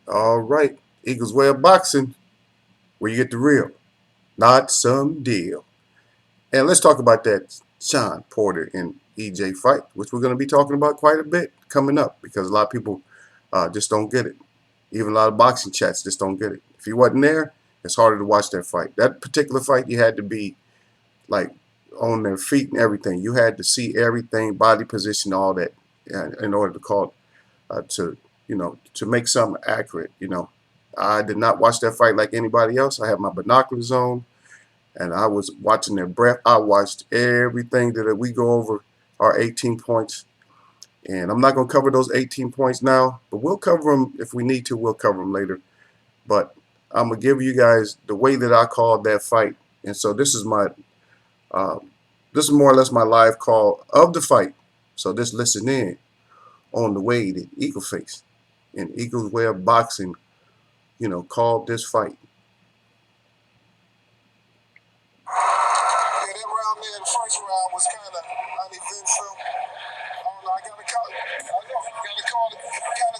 All right, Eagleswebb boxing, where you get the real, not some deal. And let's talk about that Sean Porter and EJ fight, which we're going to be talking about quite a bit coming up because a lot of people just don't get it. Even a lot of boxing chats just don't get it. If you wasn't there, it's harder to watch that fight. That particular fight, you had to be like on their feet and everything. You had to see everything, body position, all that, in order to call to to make something accurate. I did not watch that fight like anybody else. I had my binoculars on and I was watching their breath. I watched everything that we go over our 18 points. And I'm not going to cover those 18 points now, but we'll cover them if we need to. We'll cover them later. But I'm going to give you guys the way that I called that fight. And so uh, this is more or less my live call of the fight. So just listen in on the way that Eagleface and Eagleswebb Boxing, called this fight. Yeah, that round there, the first round was kind of uneventful. I don't know. I gotta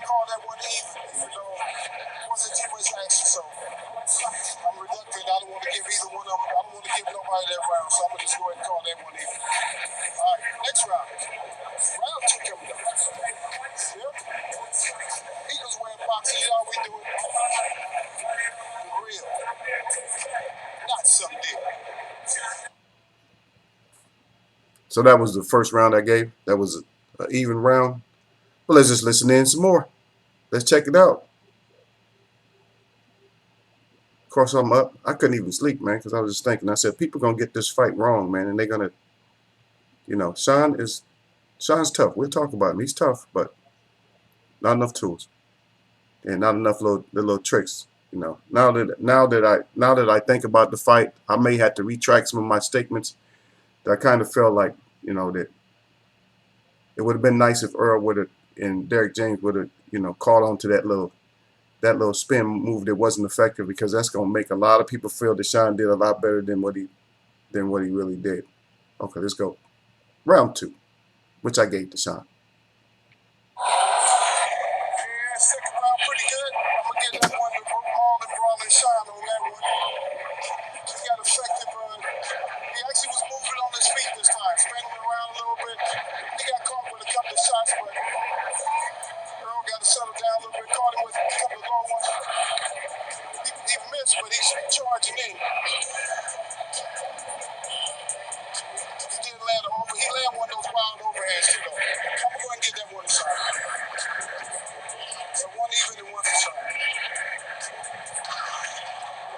call that one even. It wasn't too much action, so I'm reluctant. I don't want to give either one of them. I don't want to give nobody that round, so I'm gonna just go ahead and call that one even. All right, next round. Round two coming up. Yep. Eagles wearing boxing. You know how we do it. The real, not some deal. So that was the first round I gave. That was an even round. But let's just listen in some more. Let's check it out. Of course, I'm up. I couldn't even sleep, man, because I was just thinking. I said, people gonna get this fight wrong, man, and they're gonna, Sean's tough. We'll talk about him. He's tough, but not enough tools and not enough the little tricks. Now that I think about the fight, I may have to retract some of my statements. That I kind of felt like, that it would have been nice if Earl would have and Derek James would have, caught on to that little spin move that wasn't effective because that's gonna make a lot of people feel that Sean did a lot better than what he really did. Okay, let's go. Round two, which I gave to Sean. Yeah, second round pretty good. I'm gonna get that one to all the brawling shine on that one. He got effective. He actually was moving on his feet this time, spinning around a little bit. He got caught with a couple of shots, but Earl got to settle down a little bit. Caught him with a couple of long ones. He missed, but he's charging in. He did land a over. He landed one of those wild overhands too, though. I'm gonna go ahead and get that one shot. So one even and one for shot.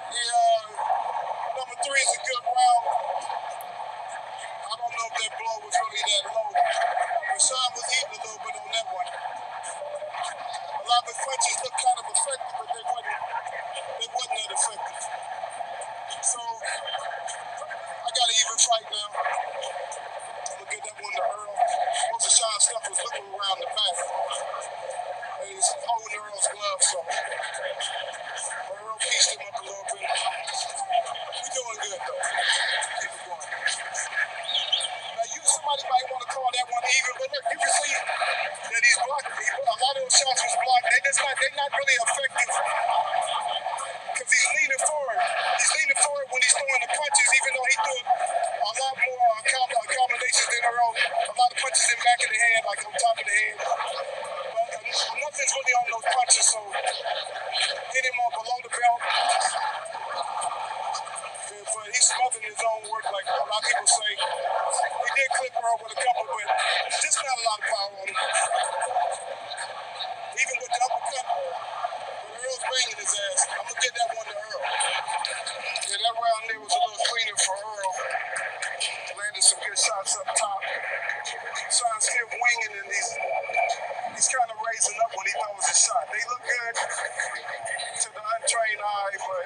Yeah, number three is a good round. I don't know if that blow was really that low. Rashawn was eating a little bit on that one. A lot of the punches looked kind of effective, but they wasn't that effective. So I got an even fight now. I'm gonna get that one to Earl. Most of Sean's stuff was looking around the back. And he's holding Earl's glove, so Earl pieced him up a little bit. We're doing good though. Keep it going. Now somebody might want to call that one even, but look, you can see that he's blocked. A lot of those shots was blocked. They're not really effective because he's leaning forward. He's leaning forward when he's throwing the punches, even though he threw a lot more combinations than Earl. A lot of punches in the back of the head, like on top of the head. But nothing's really on those punches, so hit him on below the belt. But he's smothering his own work, like a lot of people say. He did clip Earl with a couple, but just not a lot of power on him. Even with the uppercut, Earl's banging his ass. I'm going to get that one to Earl. Yeah, that round there was a little cleaner for Earl. Landed some good shots up top. Sean's still winging, and he's kind of raising up when he throws his shot. They look good to the untrained eye, but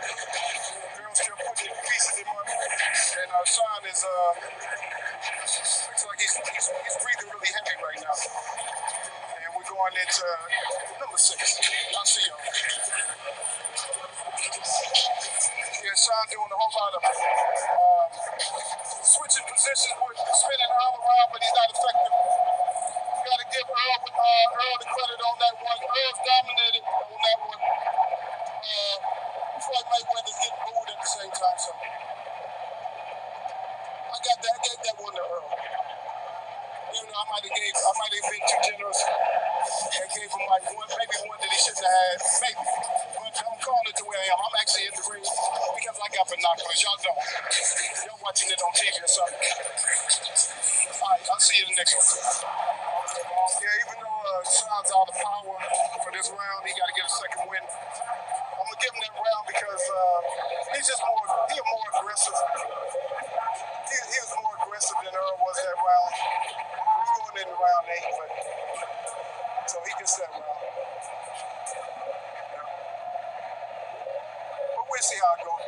Earl's still putting pieces in up. And Sean is, looks like he's breathing really heavy right now. And we're going into number 6. I'll see y'all. Yeah, Sean doing a whole lot of switching positions with spinning all around, but he's not effective. You got to give Earl the credit on that one. Earl's dominated on that one. So I gave that one to Earl. Even though I might have been too generous and gave him like one, maybe one that he shouldn't have had, maybe. But I'm calling it the way I am. I'm actually in the ring because I got binoculars. Y'all don't. Y'all watching it on TV or something. All right, I'll see you in the next one. Yeah, even though Sean's out of power for this round, he got to get a second win. I'm gonna give him that round because he's more aggressive. He was more aggressive than Earl was that round. He's going into round 8, but so he gets that round. But we'll see how it goes.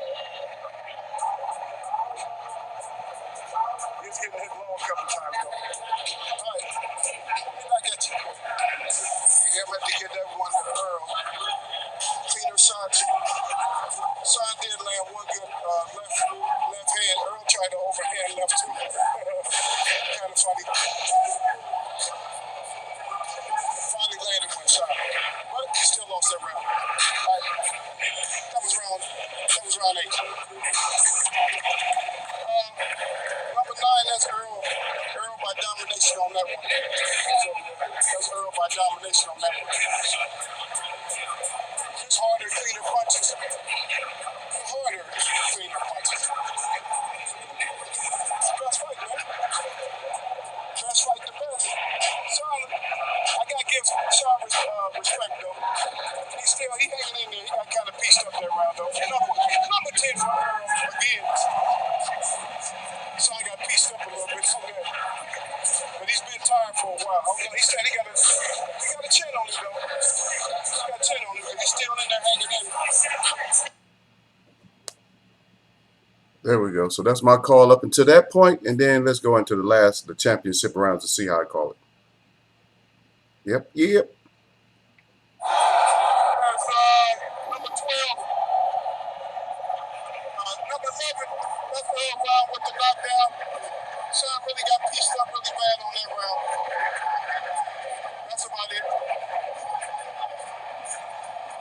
He was getting hit low a couple times though. All right, back at you. Yeah, I'm about to get that one to Earl. Cleaner shots. Sean did land one good left hand. Earl tried to overhand left too. Kind of funny. Finally landed one shot, but he still lost that round. All right, that was round 8. Number 9, that's Earl. Earl by domination on that one. So that's Earl by domination on that one. It's harder, cleaner punches. Harder, cleaner punches. It's the best fight, man. Best fight, the best. Sean, I gotta give Sean respect though. He hanging in there. He got kind of pieced up that round though. Number 10 for Earl again. Sean got pieced up a little bit. So good. But he's been tired for a while. He said he got a chin on him though. He got a chin on him, but he's still in there hanging in. There we go. So that's my call up until that point, and then let's go into the championship rounds to see how I call it. Yep. That's number 12. Number 11. That's Earl round with the knockdown. Sean really got pieced up really bad on that round. That's about it.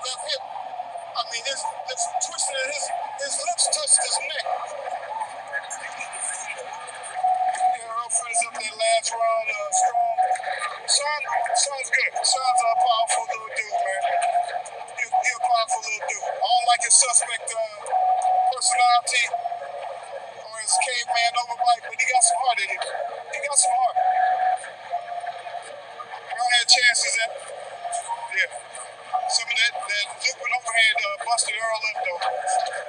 Left hip. I mean, his twisted, his lips touched his neck. Earl finished up that last round strong. Sean's good. Sean's a powerful little dude, man. He's a powerful little dude. I don't like his suspect personality or his caveman overbite, but he got some heart in him. He got some heart. Earl had chances at, yeah. Some of that looping overhand busted Earl up though.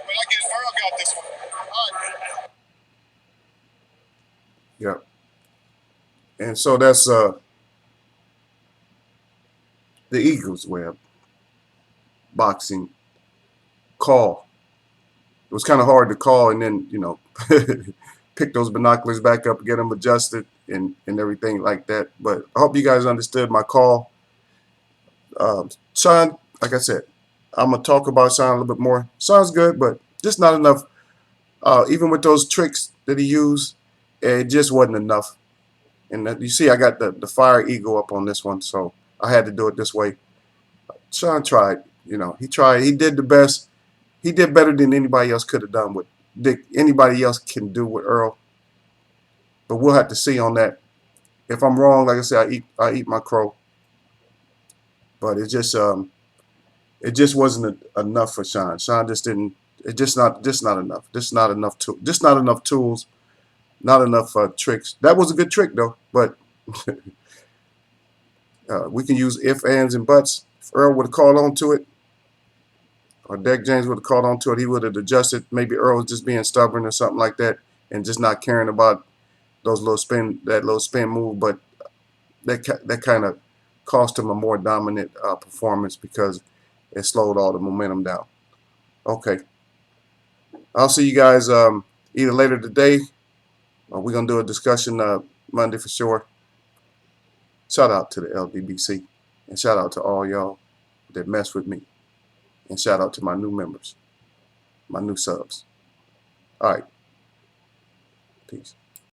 But I guess Earl got this one. All right. Yep. And so that's the Eagleswebb boxing call. It was kind of hard to call, and then pick those binoculars back up, get them adjusted, and everything like that. But I hope you guys understood my call. Sean, like I said, I'm gonna talk about Sean a little bit more. Sean's good, but just not enough. Even with those tricks that he used, it just wasn't enough. And you see, I got the fire eagle up on this one, so I had to do it this way. Sean tried. He tried. He did the best. He did better than anybody else could have done with anybody else can do with Earl. But we'll have to see on that. If I'm wrong, like I said, I eat my crow. But it just wasn't enough for Sean. Sean just didn't. It just not enough. Just not enough tools. Not enough tricks. That was a good trick though, but we can use if, ands, and buts. If Earl would have called on to it, or Derek James would have called on to it, he would have adjusted. Maybe Earl was just being stubborn or something like that, and just not caring about that little spin move. But that kind of cost him a more dominant performance because it slowed all the momentum down. Okay, I'll see you guys either later today, or we're gonna do a discussion Monday for sure. Shout out to the LDBC, and shout out to all y'all that mess with me, and shout out to my new members, my new subs. All right, peace.